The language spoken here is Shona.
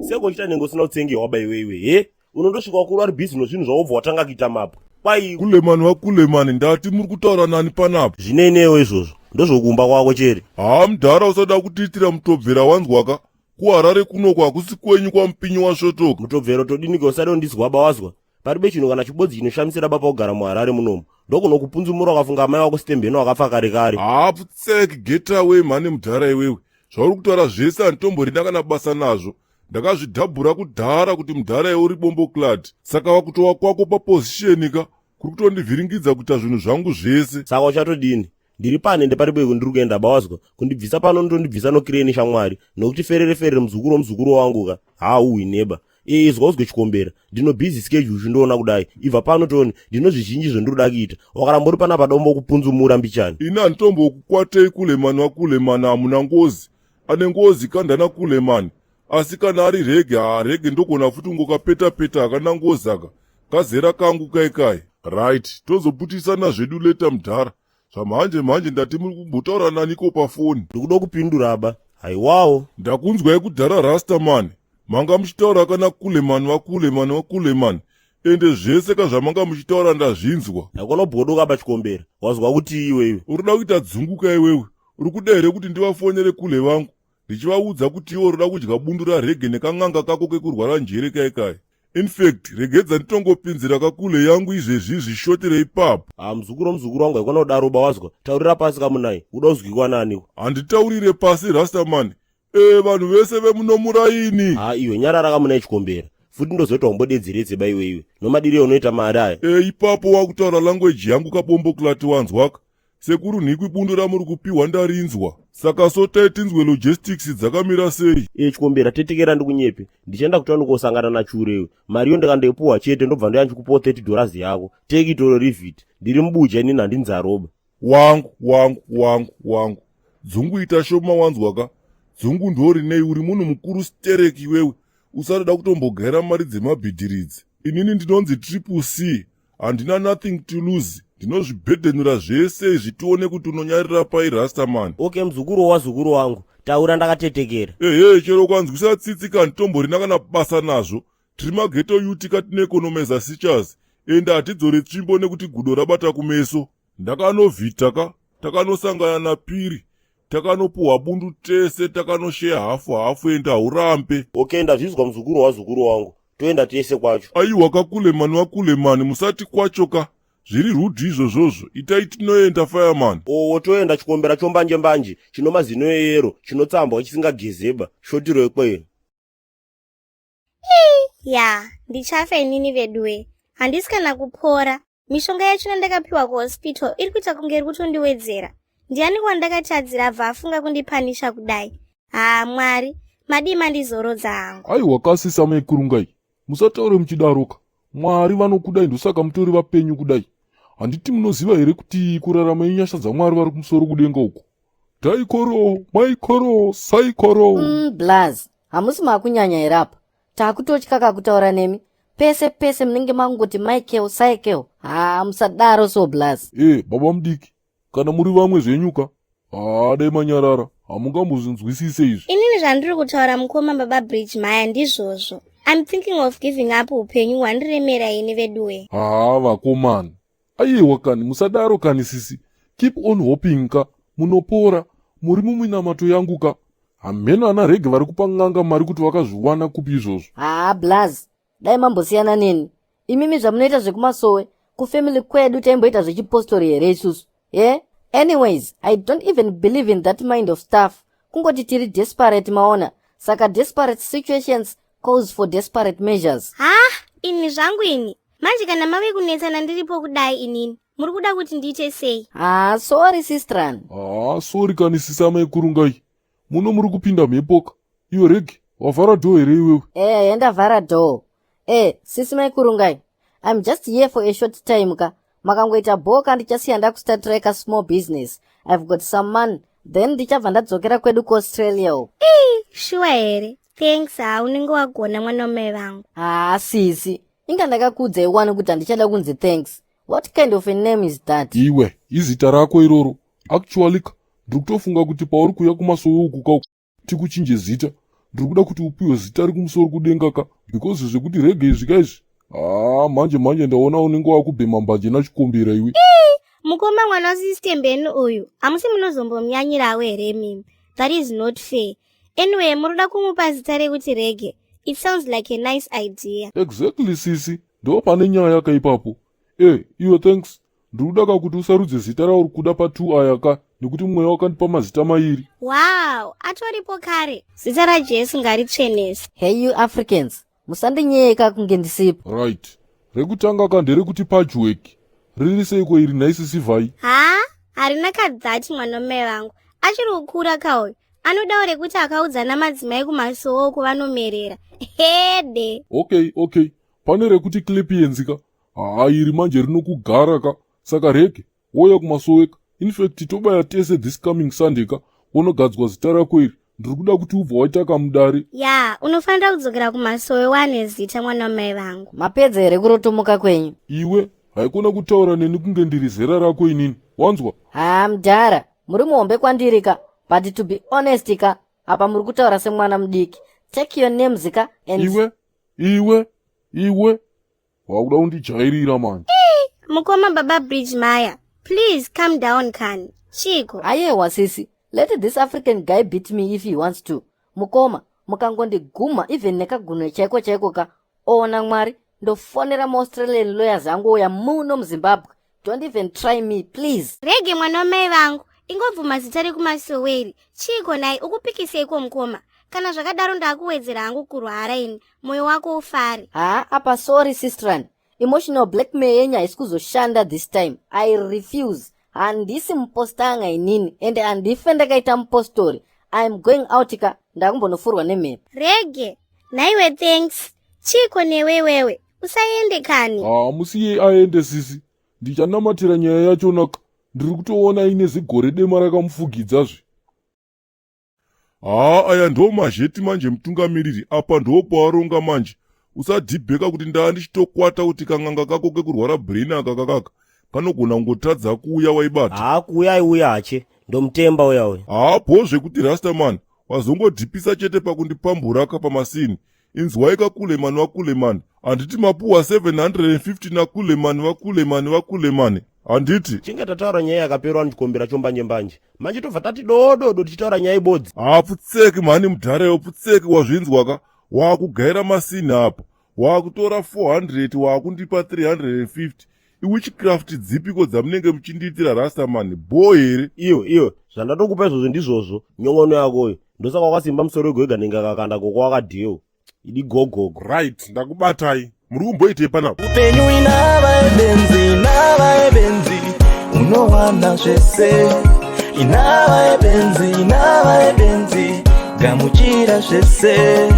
Seko chitanenge usina kutsengewa baiwewe, unondosvika wakuru ari busy nezvinhu zvaobva watanga kuita mapo. Kwai Kulemani wakulemani ndati muri kutaura nani panapo. Zvinenewo izvozvo, ndozvokumba kwako cheri. Mudhara usada kutiitira mutobvera wanzwaka. Kuharare kunoko hakusi kwenyu kwamupinyi wasvotoka. Mutobvero todinike usada kundizwa wazwa. Paribe chinhu kana chibodzi chinoshamisira baba kugara muHarare munomu. Ndokuno kupunzumura wakafunga mai wako Stembeni wakafa kare kare. Putseki get away mane mudhara iwewe. Zvauri kutaura zvese handitomborina kana basa nazvo. Ndakazvidhabhura kudhara kuti mudhara iwe uri bomboklad. Saka wakutowa kwako papositionika kuri kutondivhiringidza kuita zvinhu zvangu zvese. Saka uchatodini? Ndiri pane paribe ndiri kuenda bawazwa. Kundibvisa pano ndondibvisa nokireni shamwari. Nokuti ferere muzukuru wangu ka. Uwi neba. Izwa uzwe chikombera. Ndino busy schedule ndoona kudai. Ibva pano toni ndino zvizhinji zvandinoda kuita. Wakarambori pana padombo kupunzumura mbichani. Ina ntombo kukwatei Kulemani waKulemani hamuna ngozi. Ane ngozi kandana Kulemani. Asi kana ari rege ndogona futi ngokapeta akana ngozi aka. Kazera kangu kai. Right, tozoputisana zvedu leta mudhara. Zvamanje ndati muri kumbotaura naniko pafoni. Ndikuda kupindura aba. Haiwawo. Ndakunzwai kudhara Rastaman. Manga muchitaura kana Kulemani waKulemani. Ende zvese kazvamanga muchitaura ndazvinzwa. Ndakona bhodoka pachikombera. Wazwa kuti iwewe. Urida kuita dzunguka iwewe. Uri kuda here kuti ndivafonere kule vangu. Ndichivaudza kuti iwo urida kudya bundu rarege nekang'anga kako kekurwara njere kai. In fact, regedza nditongopinzira kakule yangu izvezvi zvishotirei ipapo. Muzukuru wangu haikona kudaro bawazwa. Taurira pasi kamunai. Uda kuzwikwa nani? Handitaurire pasi Rastaman. Vanhu vese vemunomuraini. Iwe nyarara kamunai chikombera. Futi ndozoita umbodedzeredze baiwewe. Nomadiri unoita mari aya. Ipapo wakutaura language yangu kabomboklati wanzwaka. Sekuru nhikwi bundo ramuri kupiwa ndarinzwa. Saka sotai tinzwe logistics dzakamira sei. Chikombera tetekera ndikunyepe. Ndichaenda kuti ndikosangana nachurewe. Mariyo ndikandoipuwa chete ndobva ndoyanchikupawo $30 yako. Take it or leave it. Ndiri mubuja inini handinzaroba. Wangu. Dzungu ita shoma wanzwaka. Dzungu ndori nei uri munhu mukuru stereki iwewe. Usada kutombogera mari dzemabhidhiridzi. Inini ndinonzi Triple C. Handina nothing to lose. Ndinozvibhedhenura zvese izvi tione kuti unonyarira pai Rastaman. Okay, muzukuru wangu. Taura ndakatetekera. Chero kwanzwisa tsitsi kanditomborina kana basa nazvo. Tiri maghetto youth katine economize sichas. Ende hatidzore tsvimbo nekuti gudo rabata kumeso. Ndakanovhita takanosangana napiri. Takanopuhwa bundu tese takanoshare hafu ende haurambe. Okay, ndazvizwa muzukuru wangu. Toenda tese kwacho. Aiwa kaKulemani waKulemani musati kwachoka. Zviri rudhi izvozvozvo. Itai tinoenda fireman. Toenda chikombera chombanje. Chino mazino eyero. Chinotsambwa chisingagezeba. Shotiro ekweyo. Ndichafa inini veduwe. Handisi kana kupora. Mishonga yacho ndakapiwa kuhospital iri kuita kunge iri kutondiwedzera. Ndiani kwandakatadzira abva afunga kundipanisha kudai. Mwari, madima ndizorodza hangu. Aiwa kasisa maikurungai. Musataure muchidaroka. Mwari vanokudai ndosaka mutori vapenyu kudai. Handiti munoziva here kuti kurarama inyasha dzaMwari vari kumusoro kudenga uko. Daikoro, maikoro, saikoro. Blaz, hamusi makunyanya here apa. Takutotya kakutaura nemi. Pese munenge mangoti maikeo, saikeo. Musadaro so Blaz. Baba mudiki. Kana muri vamwe zvenyuka. Dai manyarara. Hamungamuzvinzwisise izvi. Inini zvandiri kutaura mukoma baba Bridge maya ndizvozvo. I'm thinking of giving up upenyu hwandiremera ini veduwe. Vakomana. Aiwa kani musadaro kani sisi. Keep on hoping ka. Munopora. Muri muminamato yangu ka. Hamena ana rege vari kupa ng'anga mari kuti vakazviwana kupi izvozvo. Blaz. Dai mambosiyana neni. Imimi zvamunoita zvekumasowe. Kufamily kwedu taimboita zvechipostori here isusu. Anyways, I don't even believe in that mind of stuff. Kungoti tiri desperate maona. Saka desperate situations calls for desperate measures. Ini zvangu ini. Manje kana mave kunetsana ndiripo kudai inini. Muri kuda kuti ndiite sei? Sorry sistran. Sorry kani sisa maikurungai. Muno muri kupinda mhepoka. Iyo regi, wavhara dhoo here iwewe? Ndavhara dhoo. Sisi maikurungai. I'm just here for a short time ka. Makangoita boka ndichasiya ndakustartira a small business. I've got some money. Then ndichabva ndadzokera kwedu kuAustralia. Sure here. Thanks unenge wagona mwana wamai vangu. Sisi. Inga ndakakuudza iwani kuti handichada kunzi thanks. What kind of a name is that? Iwe, izita rako iroro. Actually, ndiri kutofunga kuti pauri kuuya kumasowe uku tikuchinje zita. ndiri kuda kuti upiwe zita rikumusoro kudenga ka, because zvekuti rege izvika izvi manje ndaona unenge wakubhema mbanje nachikombera iwe. Mukoma mwana wasisitembeni uyu hamusi munozombomyanyirawo here mimi. That is not fair. Anyway, muroda kumupa zita rekuti rege. It sounds like a nice idea. Exactly sisi, ndo pane nyaya yaka ipapo. Iwe thanks, ndiri kuda kuti usarudze zita rauri kuda pa2 aya ka, nekuti mweya wakandipa mazita mairi. Wow, atoripo kare. Zita raJesu ngaritsvenese. Hey you Africans, musandinyeka kunge ndisipo. Right, rekutanga ka nderekuti pachweki. Riri seiko iri naisi sivhai? Harina kadzati mwanome vangu. Achiri kukura kauyu. Anodawo rekuti akaudzana madzimai kumasowo kuvanomerera. Hede. Okay. Pane rekuti Klepienzi ka. Iri manje rinokugara ka. Saka rege, woya kumasoweka. In fact, tobaya tese this coming Sunday ka. Unogadzwa zita rako iri. Ndiri kuda kuti ubva waita kamudare. Ya, unofanira kudzokera kumasowe wane zita mwanamai vangu. Mapedza here kurotomoka kwenyu? Iwe, haikona kutaura neni kunge ndiri zera rako inini. Wanzwa? Mudhara, muri muhombe kwandiri ka. But to be honest ka, apa muri kutaura semwana mudiki. Take your names ka and... Iwe. Wakuda undijairira manje. Mukoma baba Bridge Maya. Please calm down kani. Chiko. Ayewa sisi. Let this African guy beat me if he wants to. Mukoma, mukangondiguma even nekagunwe chaiko ka. Ona mwari, ndofonera ma-Australian lawyers angu ya muno mZimbabwe. Don't even try me, please. Rege mwanamai vangu. Ingobvuma zita rekumasoweri. Chiko nai ukupikiseiko mukoma. Kana zvakadaro ndakuwedzera hangu kurwara ini. Moyo wako ufare. Apa sorry sister. Emotional blackmail yenyu haisi kuzoshanda this time. I refuse. Handisi mupostanga inini. Ende handife ndakaita mupostori. I am going out ka. Ndakumbonofurwa nemhepo. Rege. Naiwe thanks. Chiko newewewe. Usaende kani. Musiye aende sisi. Ndichanamatira nyaya yachona ka. Ndiri kutoona ine zigore dema rakamufugidzazve. Aya ndo mazheti manje mutungamiriri. Apa ndo pawaronga manje. Usadhibheka kuti ndaa ndichitokwata kuti kang'anga kako kekurwara brain akakakaka kanogona kungotadza kuuya waibata. Kuuya aiuya hache. Ndomutemba uyawe. Pozve kuti Rastaman wazongodhipisa chete pakundipambura ka pamasini. Inzwai kakulemani wakulemani. Handiti mapuwa 750 wakulemani. Handiti. Chinga tataura nyaya yakaperwa ndichikombera chombanje. Manje tobva tati dodo tichitaura nyaya ibodzi. Putseki mani mudharayo, putseki wazvinzwaka. Wakugaira masini apa. Wakutora 400 wakundipa 350. Witchcraft dzipiko dzamunenge muchindiitira Rastaman bo here? Iyo zvandatokupa izvozvo ndizvozvo nyongono yakoyo. Ndosaka wakasimba musoro wega nenga kakanda koko wakadhiyo. Idi gogogo. Right, ndakubatai. Muri kumboitei panapa? Upenyu inava Yebenzi, unowana zvese. Inava Yebenzi, gamuchira zvese.